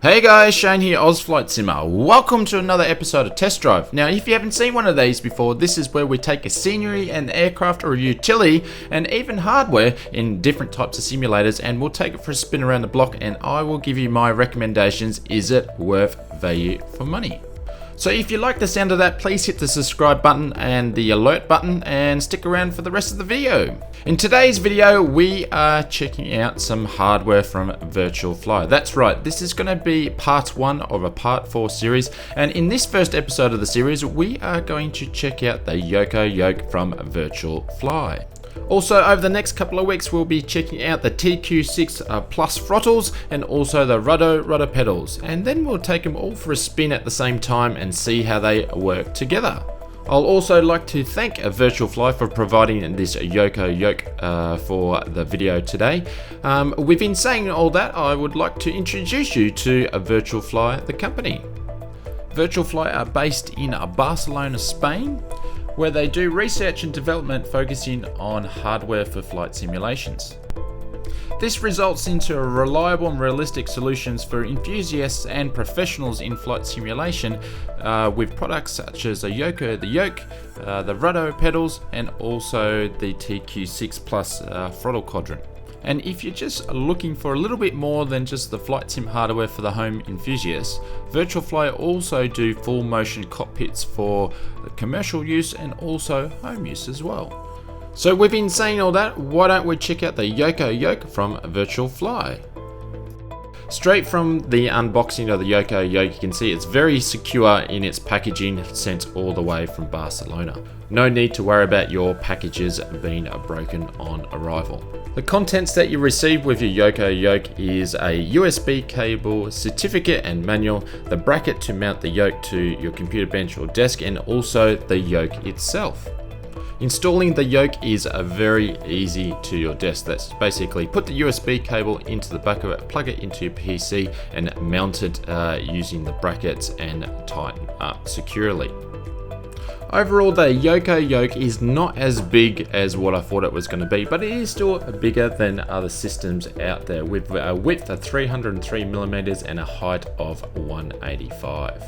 Hey guys, Shane here, Oz Flight Simmer. Welcome to another episode of Test Drive. Now, if you haven't seen one of these before, this is where we take a scenery, an aircraft, or a utility, and even hardware in different types of simulators, and we'll take it for a spin around the block, and I will give you my recommendations. Is it worth value for money? So if you like the sound of that, please hit the subscribe button and the alert button and stick around for the rest of the video. In today's video, we are checking out some hardware from Virtual Fly. That's right, this is going to be part 1 of a part 4 series, and in this first episode of the series, we are going to check out the Yokai Yoke from Virtual Fly. Also, over the next couple of weeks, we'll be checking out the TQ6 Plus throttles and also the rudder pedals. And then we'll take them all for a spin at the same time and see how they work together. I'll also like to thank Virtual Fly for providing this Yokai Yoke for the video today. We've been saying all that, I would like to introduce you to Virtual Fly, the company. Virtual Fly are based in Barcelona, Spain, where they do research and development focusing on hardware for flight simulations. This results into reliable and realistic solutions for enthusiasts and professionals in flight simulation with products such as a Yoko The Yoke, the rudder pedals, and also the TQ6 Plus throttle quadrant. And if you're just looking for a little bit more than just the flight sim hardware for the home enthusiasts, Virtual Fly also do full motion cockpits for commercial use and also home use as well. So we've been saying all that, why don't we check out the Yokai Yoke from Virtual Fly? Straight from the unboxing of the Yokai Yoke, you can see it's very secure in its packaging, sent all the way from Barcelona. No need to worry about your packages being broken on arrival. The contents that you receive with your Yokai Yoke is a USB cable, certificate and manual, the bracket to mount the yoke to your computer bench or desk, and also the yoke itself. Installing the yoke is very easy to your desk. That's basically put the USB cable into the back of it, plug it into your PC and mount it using the brackets and tighten up securely. Overall, the Yokai Yoke is not as big as what I thought it was going to be, but it is still bigger than other systems out there with a width of 303mm and a height of 185.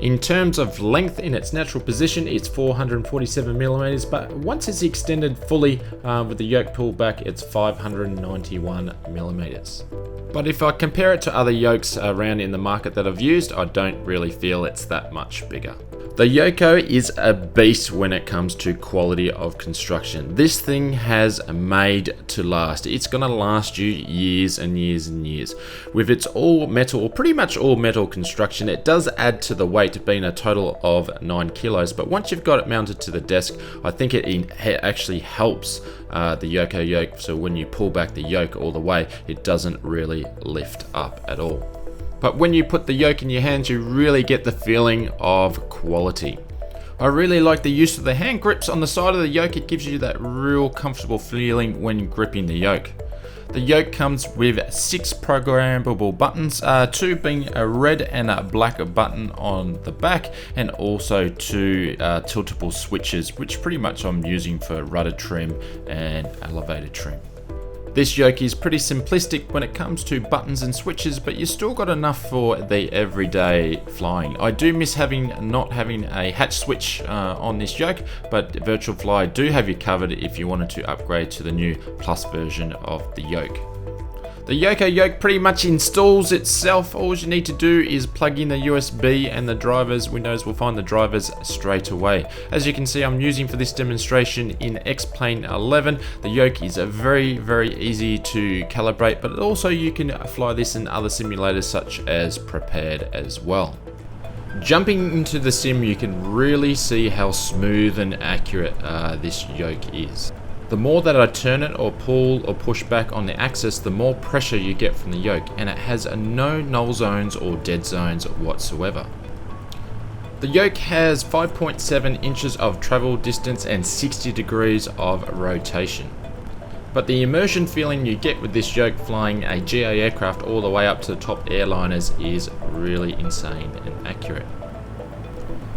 In terms of length in its natural position, it's 447mm, but once it's extended fully with the yoke pulled back, it's 591mm. But if I compare it to other yokes around in the market that I've used, I don't really feel it's that much bigger. The Yoko is a beast when it comes to quality of construction. This thing has made to last. It's going to last you years and years and years. With its all metal, or pretty much all metal construction, it does add to the weight, being a total of 9 kilos. But once you've got it mounted to the desk, I think it actually helps the Yokai Yoke. So when you pull back the yoke all the way, it doesn't really lift up at all. But when you put the yoke in your hands, you really get the feeling of quality. I really like the use of the hand grips on the side of the yoke. It gives you that real comfortable feeling when gripping the yoke. The yoke comes with 6 programmable buttons, 2 being a red and a black button on the back, and also 2 tiltable switches, which pretty much I'm using for rudder trim and elevator trim. This yoke is pretty simplistic when it comes to buttons and switches, but you still got enough for the everyday flying. I do miss not having a hatch switch on this yoke, but Virtual Fly do have you covered if you wanted to upgrade to the new Plus version of the yoke. The Yokai Yoke pretty much installs itself. All you need to do is plug in the USB and the drivers. Windows will find the drivers straight away. As you can see, I'm using for this demonstration in X-Plane 11. The yoke is very easy to calibrate, but also you can fly this in other simulators such as Prepared as well. Jumping into the sim, you can really see how smooth and accurate this yoke is. The more that I turn it or pull or push back on the axis, the more pressure you get from the yoke, and it has no null zones or dead zones whatsoever. The yoke has 5.7 inches of travel distance and 60 degrees of rotation. But the immersion feeling you get with this yoke flying a GA aircraft all the way up to the top airliners is really insane and accurate.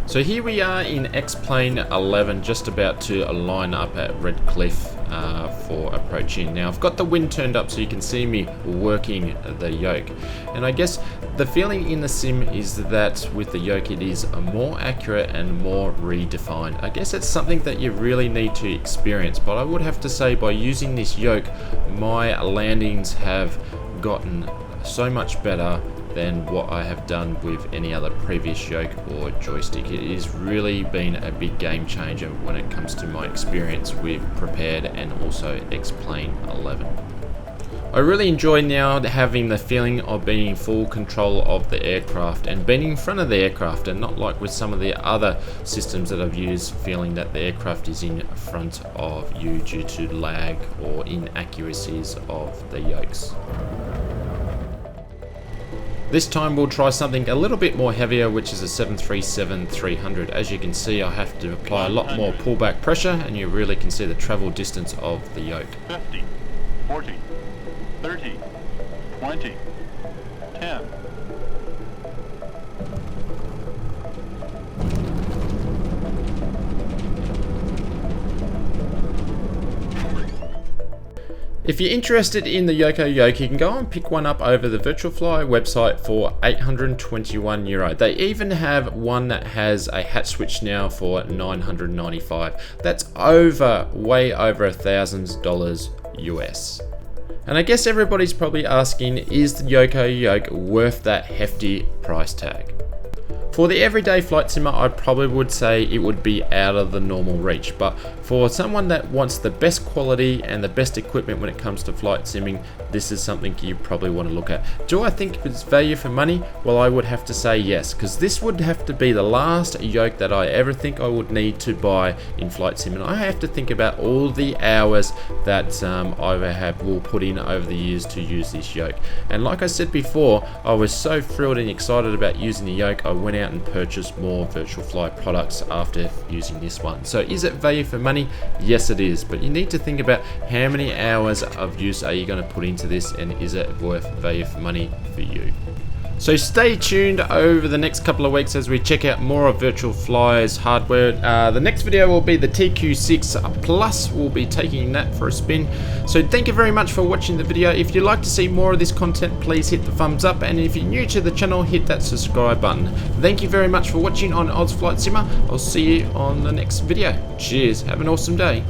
So here we are in X-Plane 11, just about to line up at Red Cliff for approaching. Now I've got the wind turned up so you can see me working the yoke, and I guess the feeling in the sim is that with the yoke it is more accurate and more redefined. I guess it's something that you really need to experience, but I would have to say by using this yoke my landings have gotten so much better than what I have done with any other previous yoke or joystick. It has really been a big game changer when it comes to my experience with Prepared and also X-Plane 11. I really enjoy now having the feeling of being in full control of the aircraft and being in front of the aircraft, and not like with some of the other systems that I've used, feeling that the aircraft is in front of you due to lag or inaccuracies of the yokes. This time we'll try something a little bit more heavier, which is a 737-300. As you can see, I have to apply a lot more pullback pressure, and you really can see the travel distance of the yoke. 50, 40, 30, 20, 10. If you're interested in the Yokai Yoke, you can go and pick one up over the Virtual Fly website for €821. They even have one that has a hat switch now for $995. That's way over $1,000 US. And I guess everybody's probably asking, is the Yokai Yoke worth that hefty price tag? For the everyday flight simmer, I probably would say it would be out of the normal reach, but for someone that wants the best quality and the best equipment when it comes to flight simming, this is something you probably want to look at. Do I think it's value for money? Well, I would have to say yes, because this would have to be the last yoke that I ever think I would need to buy in flight sim, and I have to think about all the hours that I will put in over the years to use this yoke. And like I said before, I was so thrilled and excited about using the yoke, I went out and purchase more Virtual Fly products after using this one. So is it value for money? Yes it is, but you need to think about how many hours of use are you going to put into this, and is it worth value for money for you? So stay tuned over the next couple of weeks as we check out more of Virtual Fly's hardware. The next video will be the TQ6 Plus. We'll be taking that for a spin. So thank you very much for watching the video. If you'd like to see more of this content, please hit the thumbs up, and if you're new to the channel, hit that subscribe button. Thank you very much for watching on Oz Flight Simmer. I'll see you on the next video. Cheers, have an awesome day.